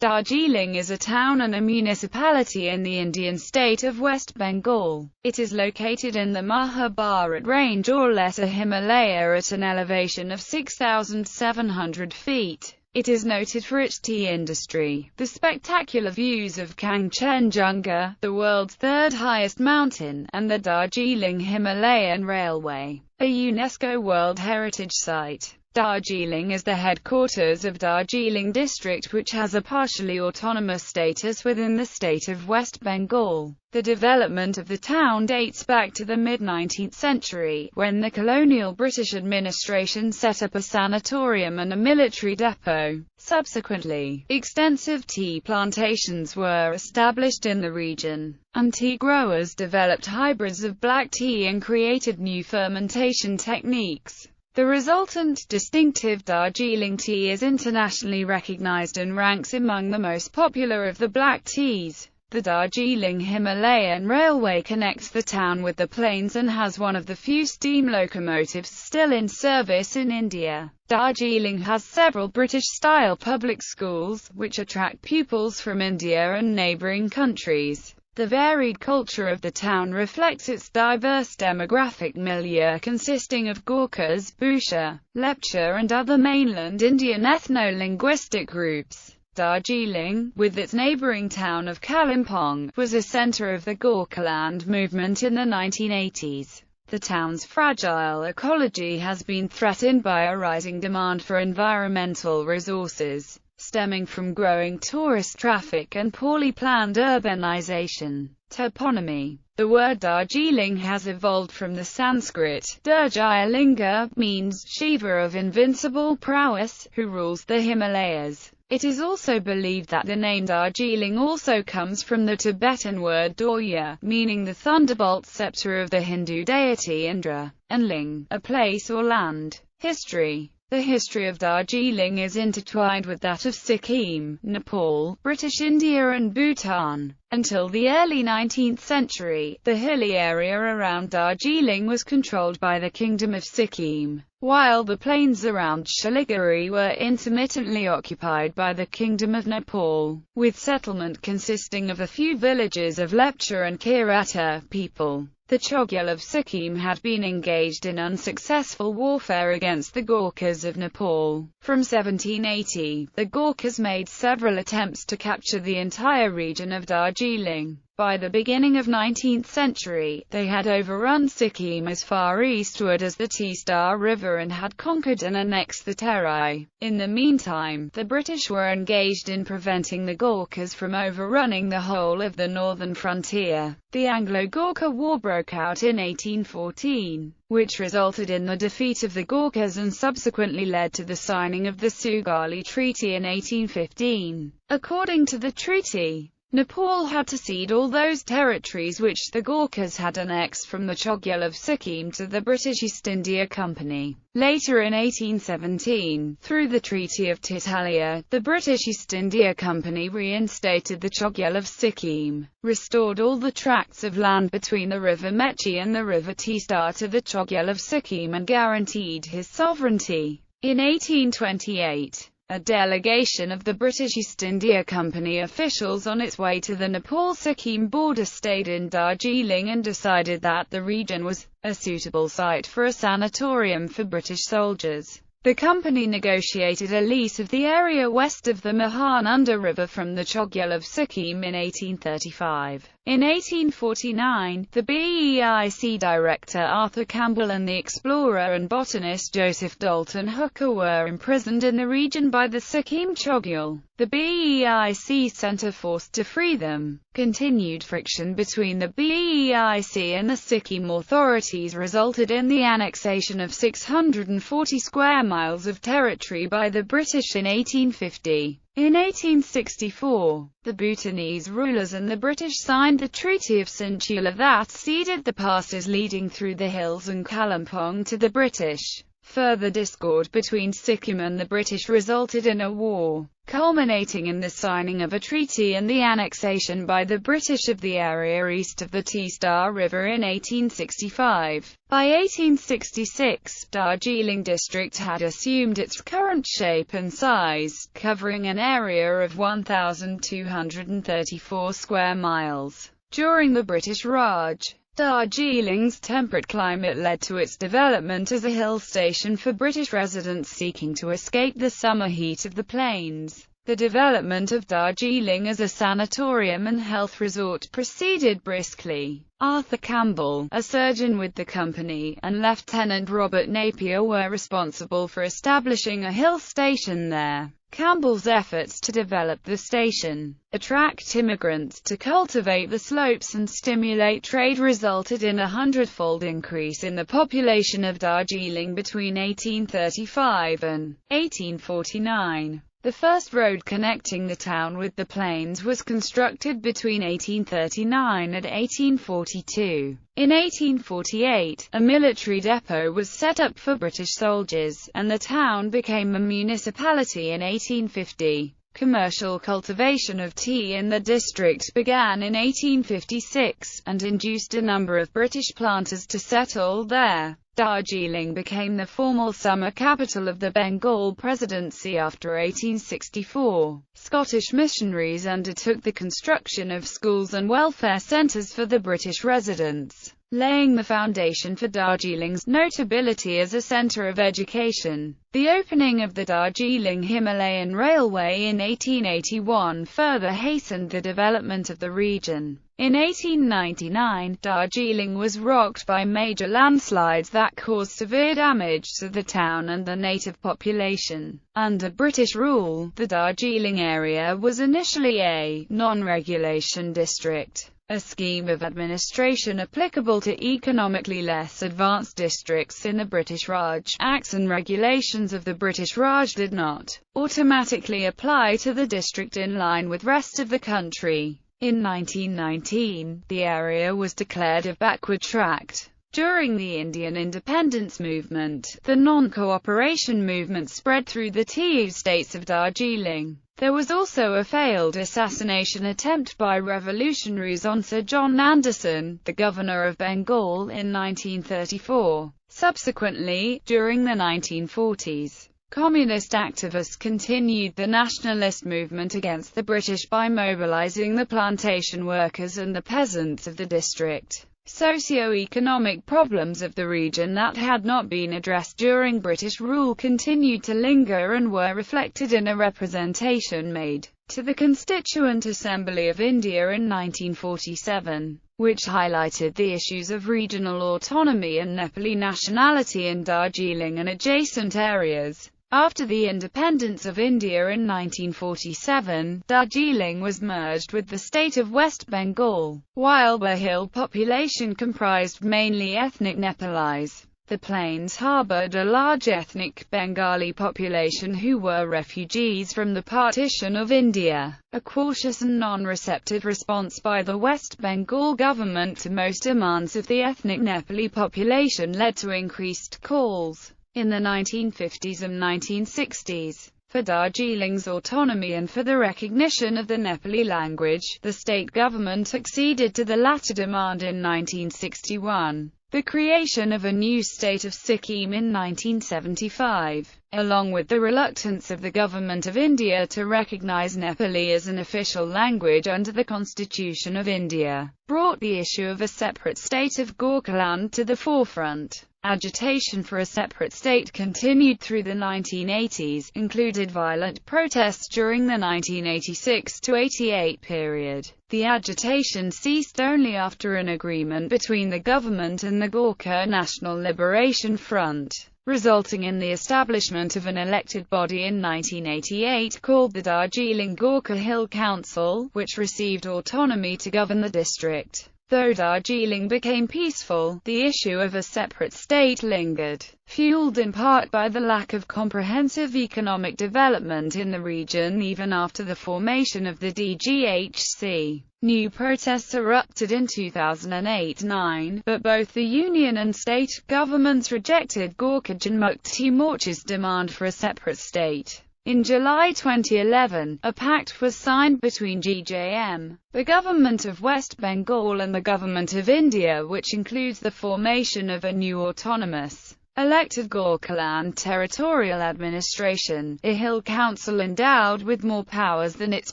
Darjeeling is a town and a municipality in the Indian state of West Bengal. It is located in the Mahabharat Range or Lesser Himalaya at an elevation of 6,700 feet. It is noted for its tea industry, the spectacular views of Kanchenjunga, the world's third highest mountain, and the Darjeeling Himalayan Railway, a UNESCO World Heritage Site. Darjeeling is the headquarters of Darjeeling district, which has a partially autonomous status within the state of West Bengal. The development of the town dates back to the mid-19th century, when the colonial British administration set up a sanatorium and a military depot. Subsequently, extensive tea plantations were established in the region, and tea growers developed hybrids of black tea and created new fermentation techniques. The resultant distinctive Darjeeling tea is internationally recognized and ranks among the most popular of the black teas. The Darjeeling Himalayan Railway connects the town with the plains and has one of the few steam locomotives still in service in India. Darjeeling has several British-style public schools, which attract pupils from India and neighbouring countries. The varied culture of the town reflects its diverse demographic milieu consisting of Gorkhas, Busha, Lepcha and other mainland Indian ethno-linguistic groups. Darjeeling, with its neighbouring town of Kalimpong, was a centre of the Gorkhaland movement in the 1980s. The town's fragile ecology has been threatened by a rising demand for environmental resources, stemming from growing tourist traffic and poorly planned urbanization. Toponymy. The word Darjeeling has evolved from the Sanskrit Durjayalinga, means Shiva of invincible prowess, who rules the Himalayas. It is also believed that the name Darjeeling also comes from the Tibetan word Dorya, meaning the thunderbolt scepter of the Hindu deity Indra, and Ling, a place or land. History. The history of Darjeeling is intertwined with that of Sikkim, Nepal, British India and Bhutan. Until the early 19th century, the hilly area around Darjeeling was controlled by the Kingdom of Sikkim, while the plains around Siliguri were intermittently occupied by the Kingdom of Nepal, with settlement consisting of a few villages of Lepcha and Kirata people. The Chogyal of Sikkim had been engaged in unsuccessful warfare against the Gorkhas of Nepal. From 1780, the Gorkhas made several attempts to capture the entire region of Darjeeling. By the beginning of 19th century, they had overrun Sikkim as far eastward as the Teesta River and had conquered and annexed the Terai. In the meantime, the British were engaged in preventing the Gorkhas from overrunning the whole of the northern frontier. The Anglo-Gorkha War broke out in 1814, which resulted in the defeat of the Gorkhas and subsequently led to the signing of the Sugauli Treaty in 1815. According to the treaty, Nepal had to cede all those territories which the Gorkhas had annexed from the Chogyal of Sikkim to the British East India Company. Later in 1817, through the Treaty of Titalia, the British East India Company reinstated the Chogyal of Sikkim, restored all the tracts of land between the river Mechi and the river Teesta to the Chogyal of Sikkim and guaranteed his sovereignty. In 1828, a delegation of the British East India Company officials on its way to the Nepal-Sikkim border stayed in Darjeeling and decided that the region was a suitable site for a sanatorium for British soldiers. The company negotiated a lease of the area west of the Mahananda River from the Chogyal of Sikkim in 1835. In 1849, the BEIC director Arthur Campbell and the explorer and botanist Joseph Dalton Hooker were imprisoned in the region by the Sikkim Chogyal. The BEIC sent a force to free them. Continued friction between the BEIC and the Sikkim authorities resulted in the annexation of 640 square miles of territory by the British in 1850. In 1864, the Bhutanese rulers and the British signed the Treaty of Sinchula that ceded the passes leading through the hills and Kalimpong to the British. Further discord between Sikkim and the British resulted in a war, culminating in the signing of a treaty and the annexation by the British of the area east of the Teesta River in 1865. By 1866, Darjeeling district had assumed its current shape and size, covering an area of 1,234 square miles. During the British Raj, Darjeeling's temperate climate led to its development as a hill station for British residents seeking to escape the summer heat of the plains. The development of Darjeeling as a sanatorium and health resort proceeded briskly. Arthur Campbell, a surgeon with the company, and Lieutenant Robert Napier were responsible for establishing a hill station there. Campbell's efforts to develop the station, attract immigrants to cultivate the slopes and stimulate trade resulted in a 100-fold increase in the population of Darjeeling between 1835 and 1849. The first road connecting the town with the plains was constructed between 1839 and 1842. In 1848, a military depot was set up for British soldiers, and the town became a municipality in 1850. Commercial cultivation of tea in the district began in 1856, and induced a number of British planters to settle there. Darjeeling became the formal summer capital of the Bengal Presidency after 1864. Scottish missionaries undertook the construction of schools and welfare centres for the British residents, laying the foundation for Darjeeling's notability as a centre of education. The opening of the Darjeeling Himalayan Railway in 1881 further hastened the development of the region. In 1899, Darjeeling was rocked by major landslides that caused severe damage to the town and the native population. Under British rule, the Darjeeling area was initially a non-regulation district, a scheme of administration applicable to economically less advanced districts in the British Raj. Acts and regulations of the British Raj did not automatically apply to the district in line with rest of the country. In 1919, the area was declared a backward tract. During the Indian independence movement, the non-cooperation movement spread through the TU states of Darjeeling. There was also a failed assassination attempt by revolutionaries on Sir John Anderson, the governor of Bengal, in 1934. Subsequently, during the 1940s, communist activists continued the nationalist movement against the British by mobilizing the plantation workers and the peasants of the district. Socio-economic problems of the region that had not been addressed during British rule continued to linger and were reflected in a representation made to the Constituent Assembly of India in 1947, which highlighted the issues of regional autonomy and Nepali nationality in Darjeeling and adjacent areas. After the independence of India in 1947, Darjeeling was merged with the state of West Bengal. While the hill population comprised mainly ethnic Nepalis, the plains harbored a large ethnic Bengali population who were refugees from the partition of India. A cautious and non-receptive response by the West Bengal government to most demands of the ethnic Nepali population led to increased calls in the 1950s and 1960s, for Darjeeling's autonomy and for the recognition of the Nepali language. The state government acceded to the latter demand in 1961. The creation of a new state of Sikkim in 1975, along with the reluctance of the Government of India to recognize Nepali as an official language under the Constitution of India, brought the issue of a separate state of Gorkhaland to the forefront. Agitation for a separate state continued through the 1980s, included violent protests during the 1986–88 period. The agitation ceased only after an agreement between the government and the Gorkha National Liberation Front, resulting in the establishment of an elected body in 1988 called the Darjeeling Gorkha Hill Council, which received autonomy to govern the district. Though Darjeeling became peaceful, the issue of a separate state lingered, fueled in part by the lack of comprehensive economic development in the region even after the formation of the DGHC. New protests erupted in 2008-9, but both the union and state governments rejected Gorkha Janmukti Morcha's demand for a separate state. In July 2011, a pact was signed between GJM, the government of West Bengal and the government of India, which includes the formation of a new autonomous, elected Gorkhaland Territorial Administration, a hill council endowed with more powers than its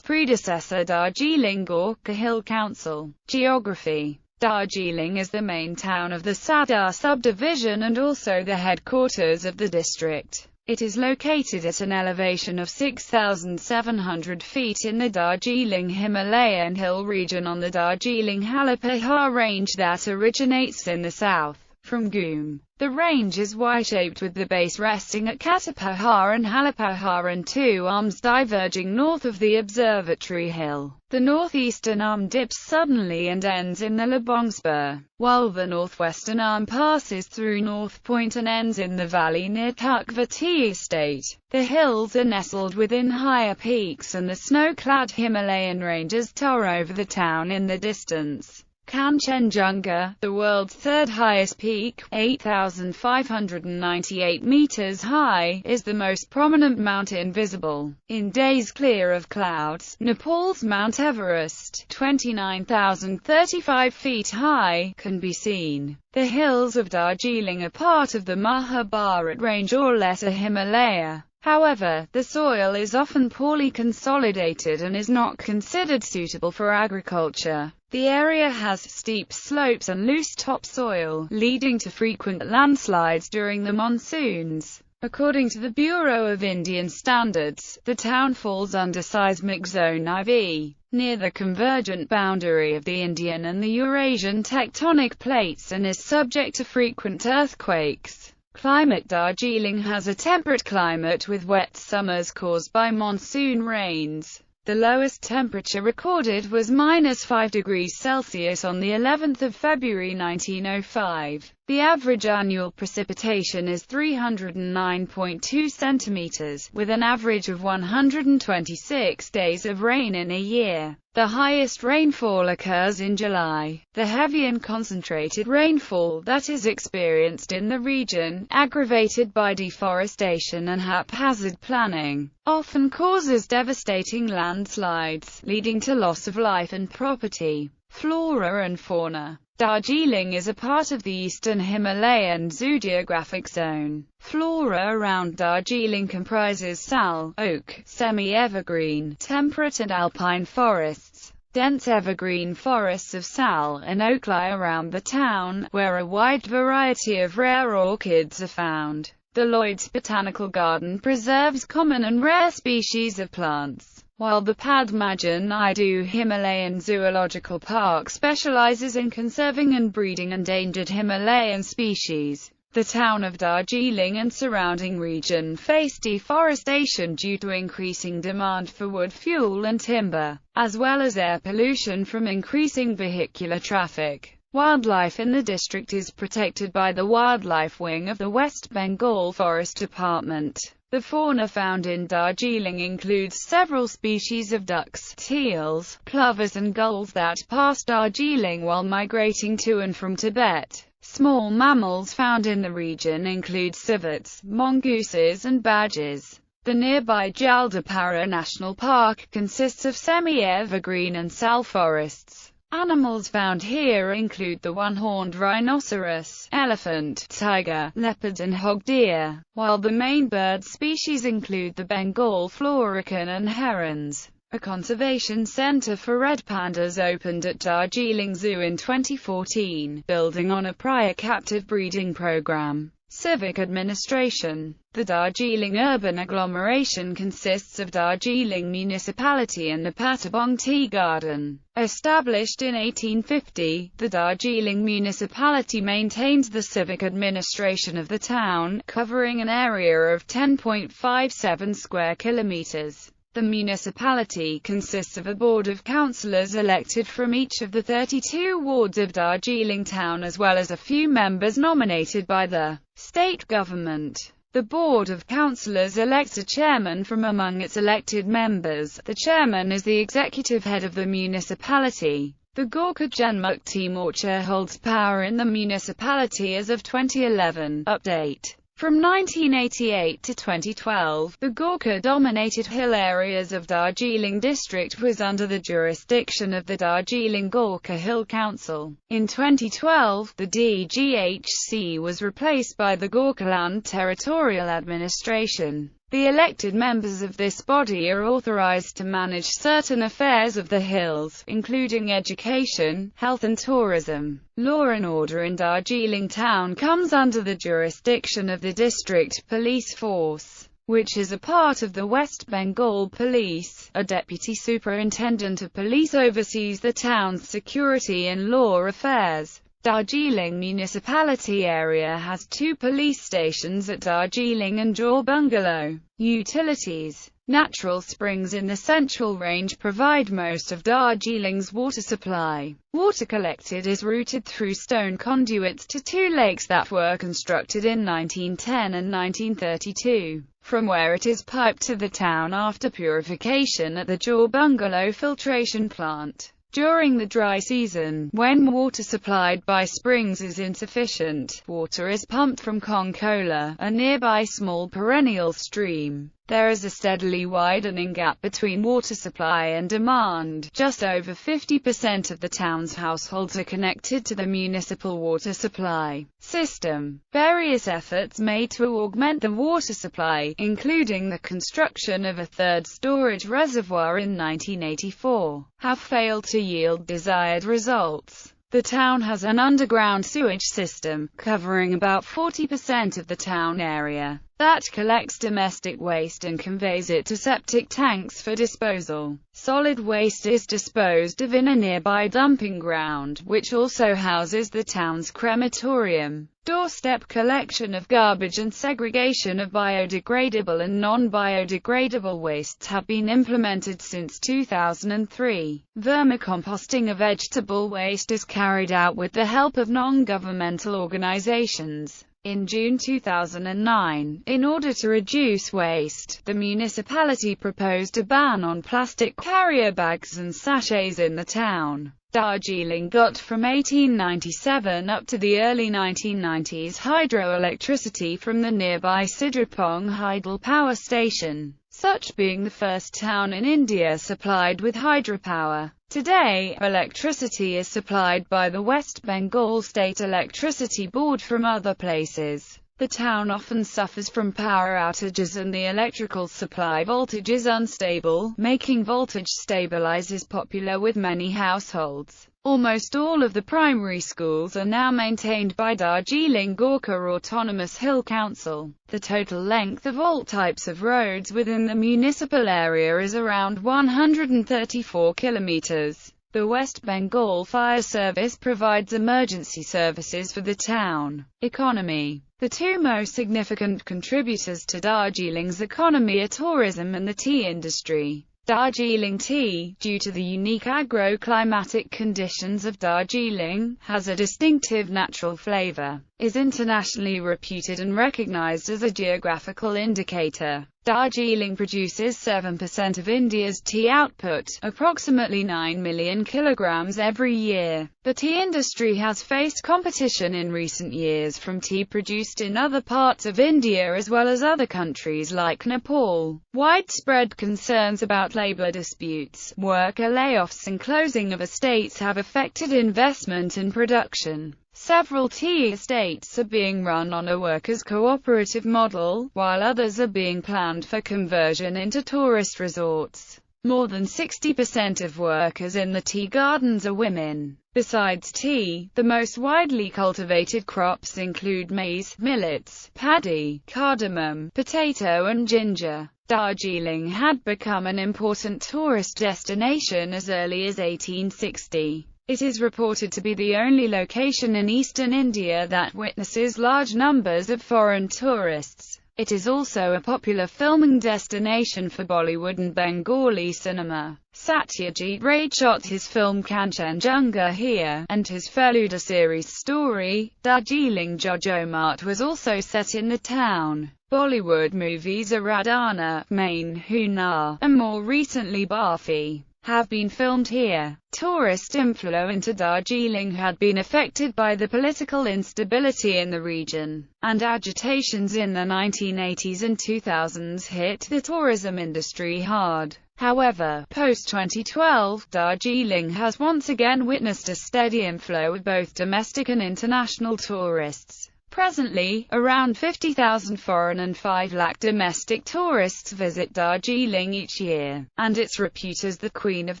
predecessor Darjeeling Gorkha Hill Council. Geography: Darjeeling is the main town of the Sadar subdivision and also the headquarters of the district. It is located at an elevation of 6,700 feet in the Darjeeling Himalayan hill region on the Darjeeling-Halapahar range that originates in the south from Ghum. The range is Y-shaped with the base resting at Katapahar and Halapahar and two arms diverging north of the observatory hill. The northeastern arm dips suddenly and ends in the Labong Spur, while the northwestern arm passes through North Point and ends in the valley near Tukvati Estate. The hills are nestled within higher peaks and the snow-clad Himalayan ranges tower over the town in the distance. Kanchenjunga, the world's third highest peak, 8,598 meters high, is the most prominent mountain visible. In days clear of clouds, Nepal's Mount Everest, 29,035 feet high, can be seen. The hills of Darjeeling are part of the Mahabharat Range or Lesser Himalaya. However, the soil is often poorly consolidated and is not considered suitable for agriculture. The area has steep slopes and loose topsoil, leading to frequent landslides during the monsoons. According to the Bureau of Indian Standards, the town falls under seismic zone IV, near the convergent boundary of the Indian and the Eurasian tectonic plates, and is subject to frequent earthquakes. Climate: Darjeeling has a temperate climate with wet summers caused by monsoon rains. The lowest temperature recorded was -5 degrees Celsius on the 11th of February 1905. The average annual precipitation is 309.2 centimeters, with an average of 126 days of rain in a year. The highest rainfall occurs in July. The heavy and concentrated rainfall that is experienced in the region, aggravated by deforestation and haphazard planning, often causes devastating landslides, leading to loss of life and property. Flora and fauna: Darjeeling is a part of the Eastern Himalayan zoogeographic zone. Flora around Darjeeling comprises sal, oak, semi-evergreen, temperate and alpine forests. Dense evergreen forests of sal and oak lie around the town, where a wide variety of rare orchids are found. The Lloyd's Botanical Garden preserves common and rare species of plants, while the Padmajan Idu Himalayan Zoological Park specializes in conserving and breeding endangered Himalayan species. The town of Darjeeling and surrounding region face deforestation due to increasing demand for wood fuel and timber, as well as air pollution from increasing vehicular traffic. Wildlife in the district is protected by the Wildlife Wing of the West Bengal Forest Department. The fauna found in Darjeeling includes several species of ducks, teals, plovers and gulls that pass Darjeeling while migrating to and from Tibet. Small mammals found in the region include civets, mongooses and badgers. The nearby Jaldapara National Park consists of semi-evergreen and sal forests. Animals found here include the one-horned rhinoceros, elephant, tiger, leopard and hog deer, while the main bird species include the Bengal florican and herons. A conservation center for red pandas opened at Darjeeling Zoo in 2014, building on a prior captive breeding program. Civic administration: the Darjeeling urban agglomeration consists of Darjeeling Municipality and the Pattabong Tea Garden. Established in 1850, the Darjeeling Municipality maintains the civic administration of the town, covering an area of 10.57 square kilometers. The municipality consists of a board of councillors elected from each of the 32 wards of Darjeeling town, as well as a few members nominated by the state government. The Board of Councillors elects a chairman from among its elected members. The chairman is the executive head of the municipality. The Gorkha Janmukti Morcha holds power in the municipality as of 2011. Update. From 1988 to 2012, the Gorkha-dominated hill areas of Darjeeling district was under the jurisdiction of the Darjeeling Gorkha Hill Council. In 2012, the DGHC was replaced by the Gorkhaland Territorial Administration. The elected members of this body are authorized to manage certain affairs of the hills, including education, health and tourism. Law and order in Darjeeling town comes under the jurisdiction of the district police force, which is a part of the West Bengal Police. A deputy superintendent of police oversees the town's security and law affairs. Darjeeling municipality area has 2 police stations at Darjeeling and de.Bungalow. Utilities. Natural springs in the Central Range provide most of Darjeeling's water supply. Water collected is routed through stone conduits to 2 lakes that were constructed in 1910 and 1932, from where it is piped to the town after purification at the de.Bungalow filtration plant. During the dry season, when water supplied by springs is insufficient, water is pumped from Konkola, a nearby small perennial stream. There is a steadily widening gap between water supply and demand. Just over 50% of the town's households are connected to the municipal water supply system. Various efforts made to augment the water supply, including the construction of a 3rd storage reservoir in 1984, have failed to yield desired results. The town has an underground sewage system, covering about 40% of the town area, that collects domestic waste and conveys it to septic tanks for disposal. Solid waste is disposed of in a nearby dumping ground, which also houses the town's crematorium. Doorstep collection of garbage and segregation of biodegradable and non-biodegradable wastes have been implemented since 2003. Vermicomposting of vegetable waste is carried out with the help of non-governmental organizations. In June 2009, in order to reduce waste, the municipality proposed a ban on plastic carrier bags and sachets in the town. Darjeeling got from 1897 up to the early 1990s hydroelectricity from the nearby Sidripong Hydel power station, such being the first town in India supplied with hydropower. Today, electricity is supplied by the West Bengal State Electricity Board from other places. The town often suffers from power outages and the electrical supply voltage is unstable, making voltage stabilizers popular with many households. Almost all of the primary schools are now maintained by Darjeeling Gorkha Autonomous Hill Council. The total length of all types of roads within the municipal area is around 134 kilometers. The West Bengal Fire Service provides emergency services for the town. Economy. The 2 most significant contributors to Darjeeling's economy are tourism and the tea industry. Darjeeling tea, due to the unique agro-climatic conditions of Darjeeling, has a distinctive natural flavor, is internationally reputed and recognized as a geographical indicator. Darjeeling produces 7% of India's tea output, approximately 9 million kilograms every year. The tea industry has faced competition in recent years from tea produced in other parts of India as well as other countries like Nepal. Widespread concerns about labor disputes, worker layoffs and closing of estates have affected investment and production. Several tea estates are being run on a workers' cooperative model, while others are being planned for conversion into tourist resorts. More than 60% of workers in the tea gardens are women. Besides tea, the most widely cultivated crops include maize, millets, paddy, cardamom, potato and ginger. Darjeeling had become an important tourist destination as early as 1860. It is reported to be the only location in eastern India that witnesses large numbers of foreign tourists. It is also a popular filming destination for Bollywood and Bengali cinema. Satyajit Ray shot his film Kanchenjunga here, and his Feluda series story, Darjeeling Jojomart, was also set in the town. Bollywood movies Aradhana, Main Hunar, and more recently Barfi, have been filmed here. Tourist inflow into Darjeeling had been affected by the political instability in the region, and agitations in the 1980s and 2000s hit the tourism industry hard. However, post-2012, Darjeeling has once again witnessed a steady inflow of both domestic and international tourists. Presently, around 50,000 foreign and 5 lakh domestic tourists visit Darjeeling each year, and its repute as the Queen of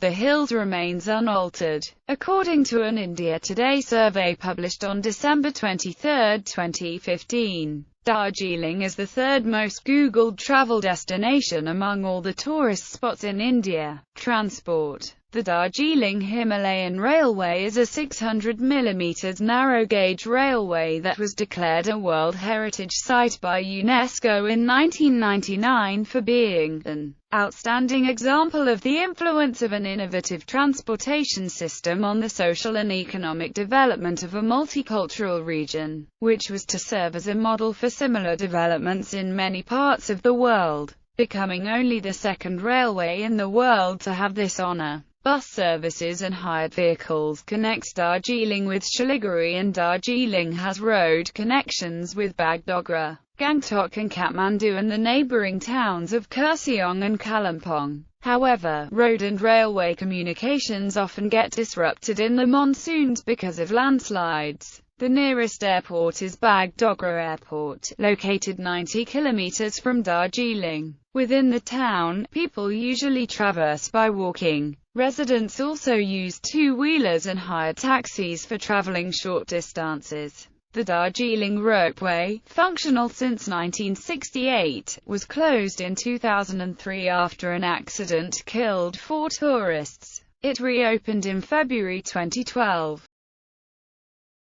the Hills remains unaltered. According to an India Today survey published on December 23, 2015, Darjeeling is the third most Googled travel destination among all the tourist spots in India. Transport. The Darjeeling Himalayan Railway is a 600 mm narrow-gauge railway that was declared a World Heritage Site by UNESCO in 1999 for being an outstanding example of the influence of an innovative transportation system on the social and economic development of a multicultural region, which was to serve as a model for similar developments in many parts of the world, becoming only the second railway in the world to have this honor. Bus services and hired vehicles connect Darjeeling with Siliguri, and Darjeeling has road connections with Bagdogra, Gangtok and Kathmandu and the neighboring towns of Kurseong and Kalimpong. However, road and railway communications often get disrupted in the monsoons because of landslides. The nearest airport is Bagdogra Airport, located 90 kilometers from Darjeeling. Within the town, people usually traverse by walking. Residents also use two-wheelers and hire taxis for traveling short distances. The Darjeeling Ropeway, functional since 1968, was closed in 2003 after an accident killed 4 tourists. It reopened in February 2012.